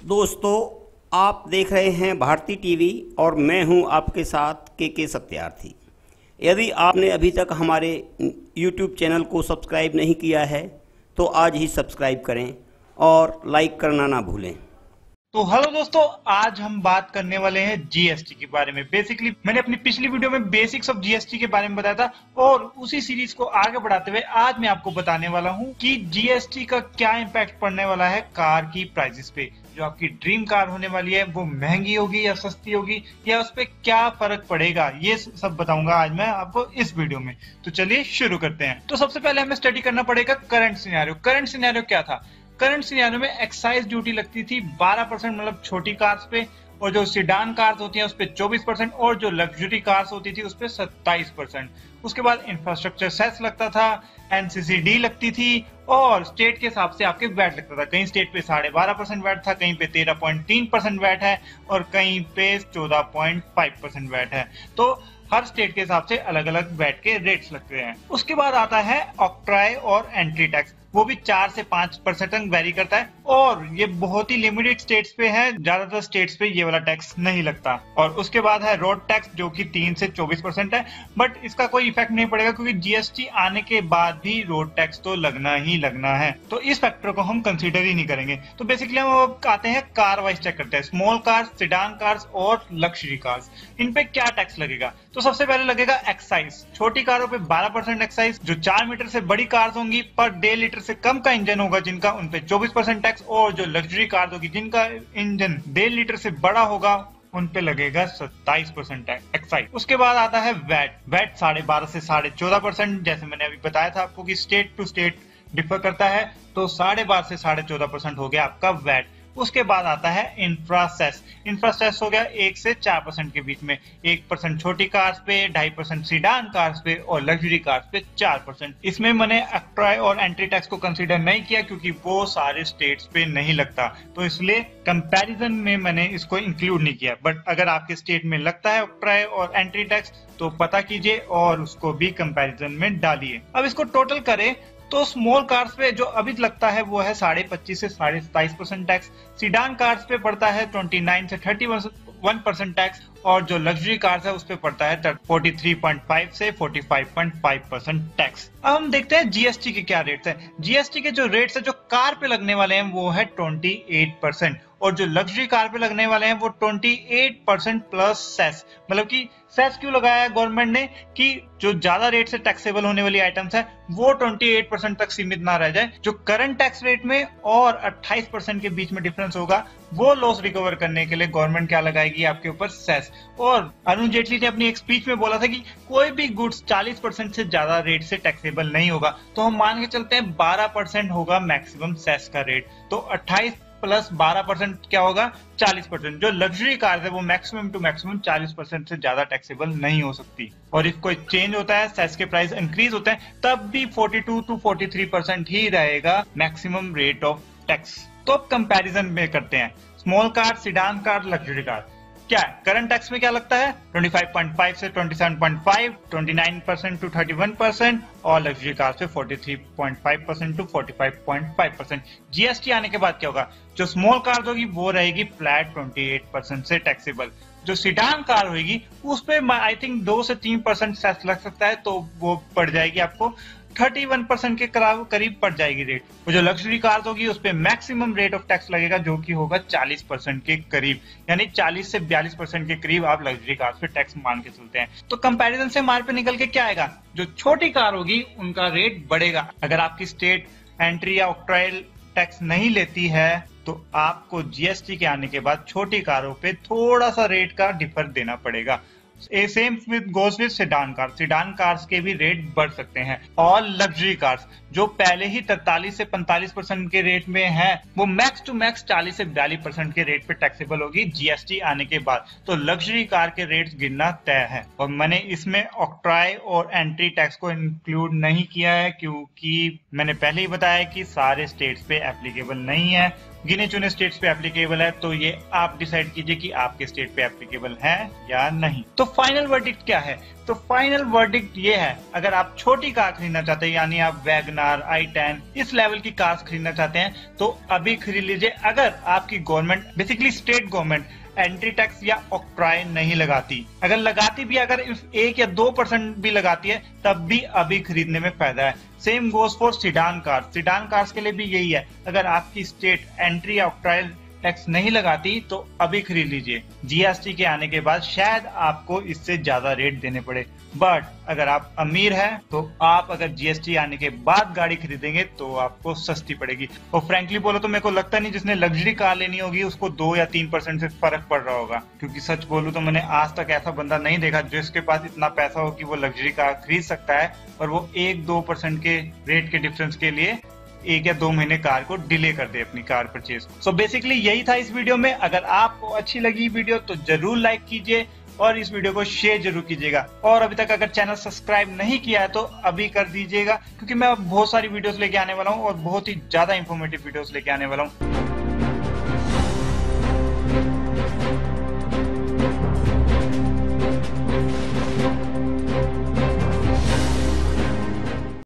दोस्तों, आप देख रहे हैं भारती टीवी और मैं हूं आपके साथ के सत्यार्थी। यदि आपने अभी तक हमारे यूट्यूब चैनल को सब्सक्राइब नहीं किया है तो आज ही सब्सक्राइब करें और लाइक करना ना भूलें। तो हेलो दोस्तों, आज हम बात करने वाले हैं जीएसटी के बारे में। बेसिकली मैंने अपनी पिछली वीडियो में बेसिक्स ऑफ जीएसटी के बारे में बताया था और उसी सीरीज को आगे बढ़ाते हुए आज मैं आपको बताने वाला हूं कि जीएसटी का क्या इम्पैक्ट पड़ने वाला है कार की प्राइसेस पे। जो आपकी ड्रीम कार होने वाली है वो महंगी होगी या सस्ती होगी, या उस पर क्या फर्क पड़ेगा, ये सब बताऊंगा आज मैं आपको इस वीडियो में। तो चलिए शुरू करते हैं। तो सबसे पहले हमें स्टडी करना पड़ेगा करंट सिनेरियो। करंट सिनेरियो क्या था? करंट सिनेरियो में एक्साइज ड्यूटी लगती थी 12%, मतलब छोटी कार्स पे, और जो सिडान कार्स होती हैं उस पे 24%, और जो लग्जरी कार्स होती थी उस पे 27%। उसके बाद इंफ्रास्ट्रक्चर सेस लगता था, एनसीसीडी लगती थी, और स्टेट के हिसाब से आपके वैट लगता था। कहीं स्टेट पे 12.5% वैट था, कहीं पे 13.3% वैट है, और कहीं पे 14.5% वैट है। तो हर स्टेट के हिसाब से अलग अलग वैट के रेट्स लगते हैं। उसके बाद आता है ऑक्ट्राई और एंट्री टैक्स। वो भी 4 से 5% तक वेरी करता है, और ये बहुत ही लिमिटेड स्टेट्स पे है, ज्यादातर स्टेट्स पे ये वाला टैक्स नहीं लगता। और उसके बाद है रोड टैक्स, जो कि 3 से 24% है, बट इसका कोई इफेक्ट नहीं पड़ेगा क्योंकि जीएसटी आने के बाद भी रोड टैक्स तो लगना ही लगना है, तो इस फैक्टर को हम कंसीडर ही नहीं करेंगे। तो बेसिकली हम अब आते हैं कार वाइज चेक करते हैं। स्मॉल कार्स, सिडान कार्स और लग्जरी कार्स, इन पे क्या टैक्स लगेगा? तो सबसे पहले लगेगा एक्साइज। छोटी कारों पे 12% एक्साइज। जो 4 मीटर से बड़ी कार्स होंगी, पर 1.5 लीटर से कम का इंजन होगा जिनका, उन पे 24% टैक्स, और जो लग्जरी कार्स होगी जिनका इंजन 1.5 लीटर से बड़ा होगा उन पे लगेगा 27% एक्साइज। उसके बाद आता है वैट। वैट 12.5 से 14.5%। जैसे मैंने अभी बताया था आपको कि स्टेट टू स्टेट डिफर करता है, तो 12.5 से 14.5% हो गया आपका वैट। उसके बाद आता है इंफ्रासेस। इंफ्रासेस हो गया 1 से 4% के बीच में। 1% छोटी कार्स पे, 2.5% सीडान कार्स पे, और लग्जरी कार्स पे 4%। इसमें मैंने ऑक्ट्राई और एंट्री टैक्स को कंसीडर नहीं किया क्योंकि वो सारे स्टेट्स पे नहीं लगता, तो इसलिए कंपैरिजन में मैंने इसको इंक्लूड नहीं किया। बट अगर आपके स्टेट में लगता है ऑक्ट्राई और एंट्री टैक्स तो पता कीजिए और उसको भी कंपैरिजन में डालिए। अब इसको टोटल करें तो स्मॉल कार्स पे जो अभी लगता है वो है 25.5 से 27% टैक्स। सीडान कार्स पे पड़ता है 29 से 31% टैक्स, और जो लग्जरी कार्स है उस पे पड़ता है 43.5 से 45.5% टैक्स। अब हम देखते हैं जीएसटी के क्या रेट्स हैं। जीएसटी के जो रेट्स है जो कार पे लगने वाले हैं वो है 28%, और जो लग्जरी कार पे लगने वाले हैं वो 28% प्लस सेस। मतलब कि सेस क्यों लगाया है गवर्नमेंट ने, कि जो ज्यादा रेट से टैक्सेबल होने वाली आइटम्स है वो 28% तक सीमित ना रह जाए। जो करंट टैक्स रेट में और 28% के बीच में डिफरेंस होगा, वो लॉस रिकवर करने के लिए गवर्नमेंट क्या लगाएगी आपके ऊपर? सेस। और अरुण जेटली ने अपनी एक स्पीच में बोला था कि कोई भी गुड्स 40% से ज्यादा रेट से टैक्सेबल नहीं होगा, तो हम मान के चलते हैं 12% होगा मैक्सिमम सेस का रेट। तो 28 प्लस 12% क्या होगा? 40%। जो लग्जरी कार है वो मैक्सिमम टू मैक्सिमम 40% से ज्यादा टैक्सेबल नहीं हो सकती। और इफ कोई चेंज होता है, सेस के प्राइस इंक्रीज होते हैं, तब भी 42 टू 43% ही रहेगा मैक्सिमम रेट ऑफ टैक्स। तो अब कंपैरिजन में करते हैं small car, sedan car, luxury car. क्या है करंट टैक्स में? क्या लगता है 25.5 से 27.5, 29% टू 31%, और लग्जरी कार से 43.5% टू 45.5%। जीएसटी आने के बाद क्या होगा? जो स्मॉल कार होगी वो रहेगी फ्लैट 28% से टैक्सेबल। जो सिडान कार होगी उस पे आई थिंक 2 से 3% सेस लग सकता है, तो वो पड़ जाएगी आपको 31% के करीब पड़ जाएगी रेट। और जो लग्जरी कार होगी उस पे मैक्सिमम रेट ऑफ टैक्स लगेगा, जो कि होगा 40% के करीब, यानी 40 से 42% के करीब आप लग्जरी कार पे टैक्स मान के चलते हैं। तो कंपैरिजन से हमारे पे निकल के क्या आएगा? जो छोटी कार होगी उनका रेट बढ़ेगा। अगर आपकी स्टेट एंट्री या ऑक्ट्राइल टैक्स नहीं लेती है तो आपको जीएसटी के आने के बाद छोटी कारों पे थोड़ा सा रेट का डिफर देना पड़ेगा। Same goes with sedan car. Sedan cars के भी रेट बढ़ सकते हैं। और लग्जरी कार्स जो पहले ही 43 से 45% के रेट में है, वो मैक्स टू मैक्स 40 से 42% के रेट पे टैक्सेबल होगी जीएसटी आने के बाद। तो लग्जरी कार के रेट्स गिनना तय है। और मैंने इसमें ऑक्ट्राई और एंट्री टैक्स को इंक्लूड नहीं किया है क्योंकि मैंने पहले ही बताया कि सारे स्टेट्स पे एप्लीकेबल नहीं है, गिने चुने स्टेट्स पे एप्लीकेबल है। तो ये आप डिसाइड कीजिए कि आपके स्टेट पे एप्लीकेबल है या नहीं। तो फाइनल वर्डिक्ट क्या है? तो फाइनल वर्डिक्ट ये है, अगर आप छोटी कार खरीदना चाहते हैं, यानी आप वैगनर WagonR, i10 इस लेवल की कार्स खरीदना चाहते हैं तो अभी खरीद लीजिए। अगर आपकी government, basically state government, entry tax या ऑक्ट्रॉय नहीं लगाती, अगर लगाती भी, अगर 1 या 2% भी लगाती है, तब भी अभी खरीदने में फायदा है। Same goes for sedan cars. Sedan cars के लिए भी यही है, अगर आपकी स्टेट एंट्री या ऑक्ट्रॉय टैक्स नहीं लगाती तो अभी खरीद लीजिए। जीएसटी के आने के बाद शायद आपको इससे ज्यादा रेट देने पड़े, बट अगर आप अमीर हैं तो आप अगर जीएसटी आने के बाद गाड़ी खरीदेंगे तो आपको सस्ती पड़ेगी। और फ्रैंकली बोलो तो मेरे को लगता नहीं जिसने लग्जरी कार लेनी होगी उसको 2 या 3% से फर्क पड़ रहा होगा, क्योंकि सच बोलूं तो मैंने आज तक ऐसा बंदा नहीं देखा जिसके पास इतना पैसा हो कि वो लग्जरी कार खरीद सकता है और वो 1-2% के रेट के डिफरेंस के लिए 1 या 2 महीने कार को डिले कर दे अपनी कार परचेज को। सो बेसिकली यही था इस वीडियो में। अगर आपको अच्छी लगी वीडियो तो जरूर लाइक कीजिए और इस वीडियो को शेयर जरूर कीजिएगा। और अभी तक अगर चैनल सब्सक्राइब नहीं किया है तो अभी कर दीजिएगा, क्योंकि मैं बहुत सारी वीडियोस लेके आने वाला हूँ और बहुत ही ज्यादा इंफॉर्मेटिव वीडियोस लेके आने वाला हूँ।